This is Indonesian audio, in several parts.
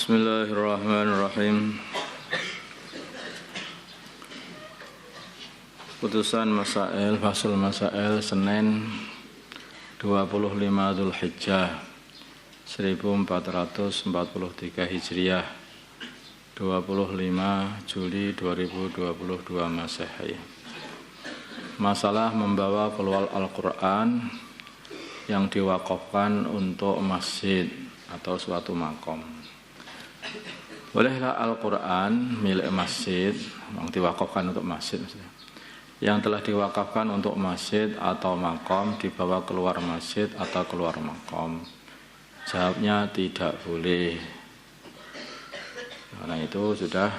Bismillahirrahmanirrahim. Putusan Masail, Fasul Masail, Senin 25 Dzulhijjah 1443 Hijriah, 25 Juli 2022 Masehi. Masalah membawa keluar Al-Quran yang diwakafkan untuk masjid atau suatu makom. Bolehlah Al-Quran milik masjid yang diwakafkan untuk masjid, yang telah diwakafkan untuk masjid atau makom dibawa keluar masjid atau keluar makom? Jawabnya tidak boleh, karena itu sudah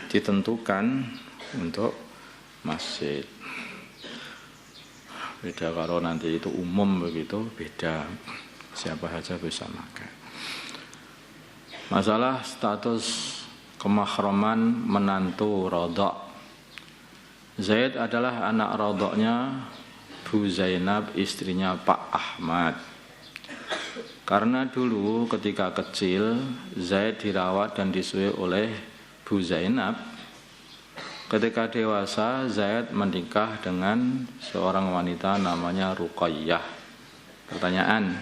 ditentukan untuk masjid. Beda kalau nanti itu umum begitu, beda, siapa saja bisa makan. Masalah status kemahraman menantu rodok. Zaid adalah anak rodoknya Bu Zainab, istrinya Pak Ahmad. Karena dulu ketika kecil Zaid dirawat dan disui oleh Bu Zainab. Ketika dewasa Zaid menikah dengan seorang wanita namanya Ruqayyah. Pertanyaan,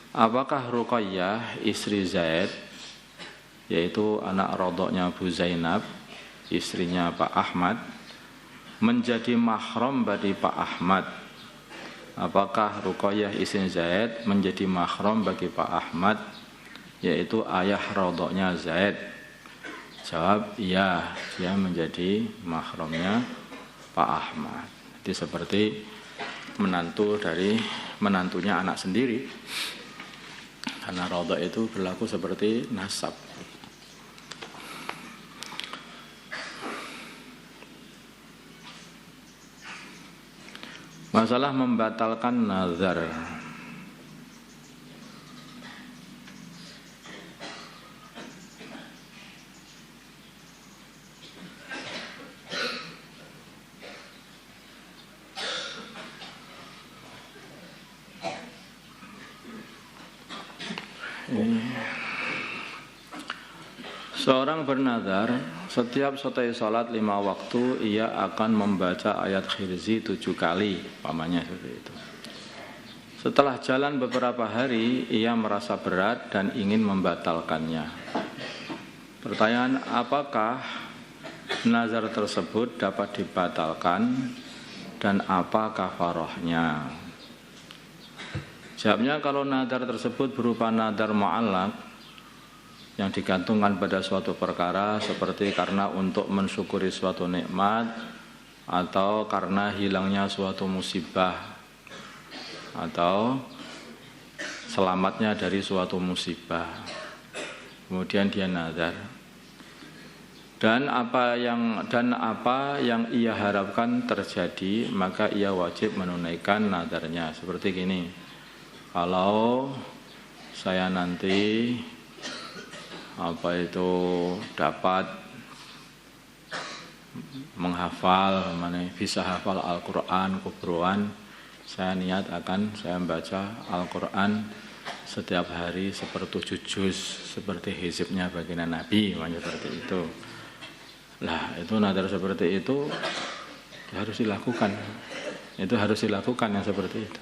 apakah Ruqayyah istri Zaid, yaitu anak rodoknya Bu Zainab, istrinya Pak Ahmad, menjadi mahram bagi Pak Ahmad? Apakah Ruqayyah istri Zaid menjadi mahram bagi Pak Ahmad, yaitu ayah rodoknya Zaid? Jawab, iya, dia menjadi mahramnya Pak Ahmad. Jadi seperti menantu dari menantunya anak sendiri, karena rodok itu berlaku seperti nasab. Masalah membatalkan nazar. Seorang bernazar, setiap selesai salat 5 waktu ia akan membaca ayat khirzi 7 kali, pamannya seperti itu. Setelah jalan beberapa hari ia merasa berat dan ingin membatalkannya. Pertanyaan, apakah nazar tersebut dapat dibatalkan dan apa kafarahnya? Jawabnya, kalau nazar tersebut berupa nazar mu'allaq yang digantungkan pada suatu perkara, seperti karena untuk mensyukuri suatu nikmat, atau karena hilangnya suatu musibah, atau selamatnya dari suatu musibah, kemudian dia nazar, dan apa yang ia harapkan terjadi, maka ia wajib menunaikan nazarnya. Seperti gini, kalau saya nanti dapat menghafal, bisa hafal Al-Quran kubruan, saya niat saya membaca Al-Quran setiap hari 1/7 juz, seperti hizibnya baginda Nabi, seperti itu. Lah, itu nazar seperti itu harus dilakukan. Itu harus dilakukan yang seperti itu.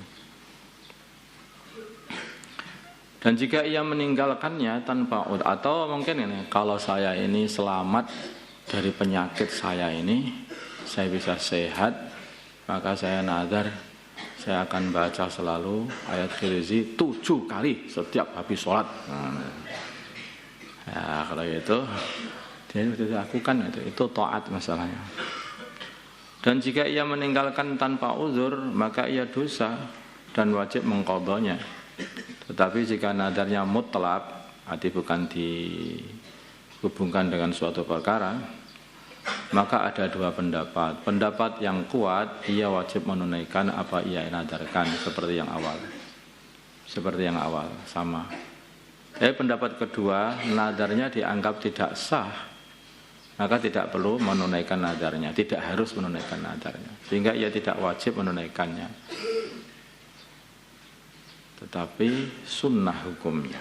Dan jika ia meninggalkannya tanpa atau mungkin ini, kalau saya ini selamat dari penyakit saya ini, saya bisa sehat, maka saya nazar saya akan baca selalu ayat khirzi 7 kali setiap habis sholat. Ya, kalau itu dia sudah lakukan, itu taat masalahnya. Dan jika ia meninggalkan tanpa uzur, maka ia dosa dan wajib mengqadhanya. Tetapi jika nadarnya mutlak, arti bukan dihubungkan dengan suatu perkara, maka ada 2 pendapat. Pendapat yang kuat, ia wajib menunaikan apa ia nadarkan, seperti yang awal, sama. Pendapat kedua, nadarnya dianggap tidak sah, maka tidak perlu menunaikan nadarnya, tidak harus menunaikan nadarnya, sehingga ia tidak wajib menunaikannya. Tetapi sunnah hukumnya.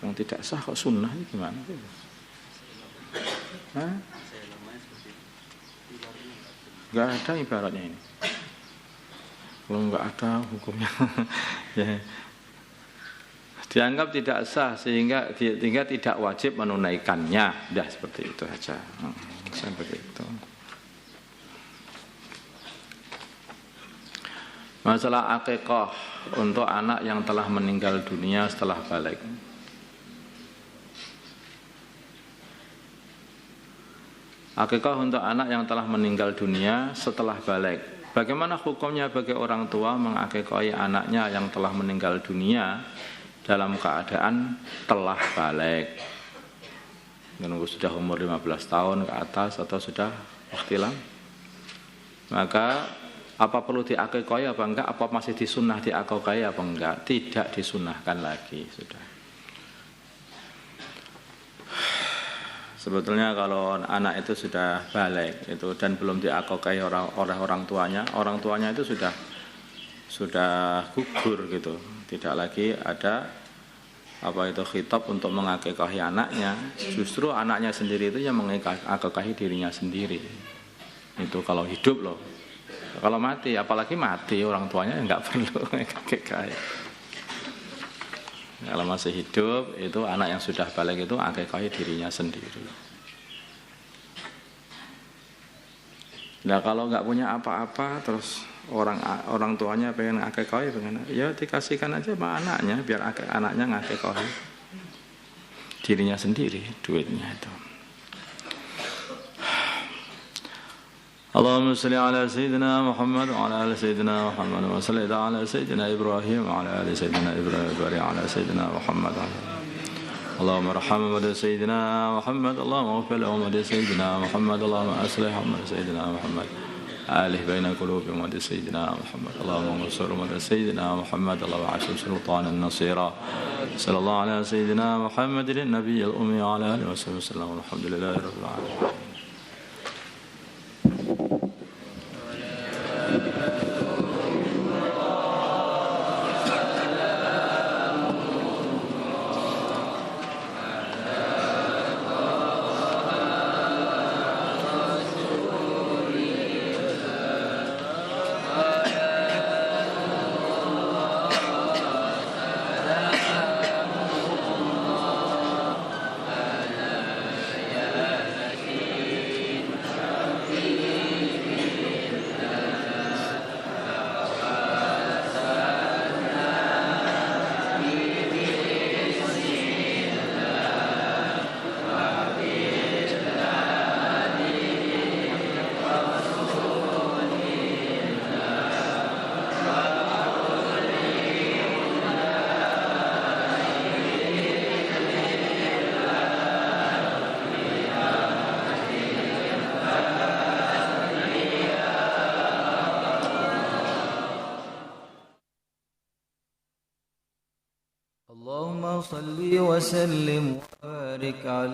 Yang tidak sah kok sunnah ini gimana? Hah? Enggak ada ibaratnya ini. Kalau enggak ada hukumnya ya. Dianggap tidak sah sehingga tidak wajib menunaikannya. Sudah seperti itu saja. Seperti itu. Masalah akikah untuk anak yang telah meninggal dunia setelah balik. Akikah untuk anak yang telah meninggal dunia setelah balik. Bagaimana hukumnya bagi orang tua mengakikahi anaknya yang telah meninggal dunia dalam keadaan telah balik? Menunggu sudah umur 15 tahun ke atas atau sudah ikhtilam? Maka apa perlu diakikahi apa enggak? Apa masih disunnah diakikahi apa enggak? Tidak disunnahkan lagi sudah. Sebetulnya kalau anak itu sudah balik itu dan belum diakikahi oleh orang tuanya itu sudah gugur gitu. Tidak lagi ada apa itu khitab untuk mengakikahi anaknya. Justru anaknya sendiri itu yang mengakikahi dirinya sendiri. Itu kalau hidup loh. Kalau mati, apalagi mati orang tuanya enggak perlu mengakikahi. Kalau masih hidup itu anak yang sudah balik itu akikahi dirinya sendiri. Nah kalau nggak punya apa-apa terus orang tuanya pengen akikahi ya dikasihkan aja sama anaknya biar anaknya ngakikahi dirinya sendiri duitnya itu. Allahumma salli ala sayyidina Muhammad wa ala ali sayyidina Muhammad wa salli ala sayyidina Ibrahim wa ala ali sayyidina Ibrahim wa ala sayyidina Muhammad. Allahumma arham wa sayyidina Muhammad, Allahumma ighfir lahu wa sayyidina Muhammad, Allahumma aslih wa sayyidina Muhammad. Alih baina qulubihim wa sayyidina Muhammad. Allahumma ansur wa sayyidina Muhammad, Allahumma ashur sultanan nasira. Sallallahu ala sayyidina Muhammadin nabiyil ummi wa ala alihi wa sallam. Alhamdulillahi rabbil alamin. اللهم صل وسلم وبارك عليه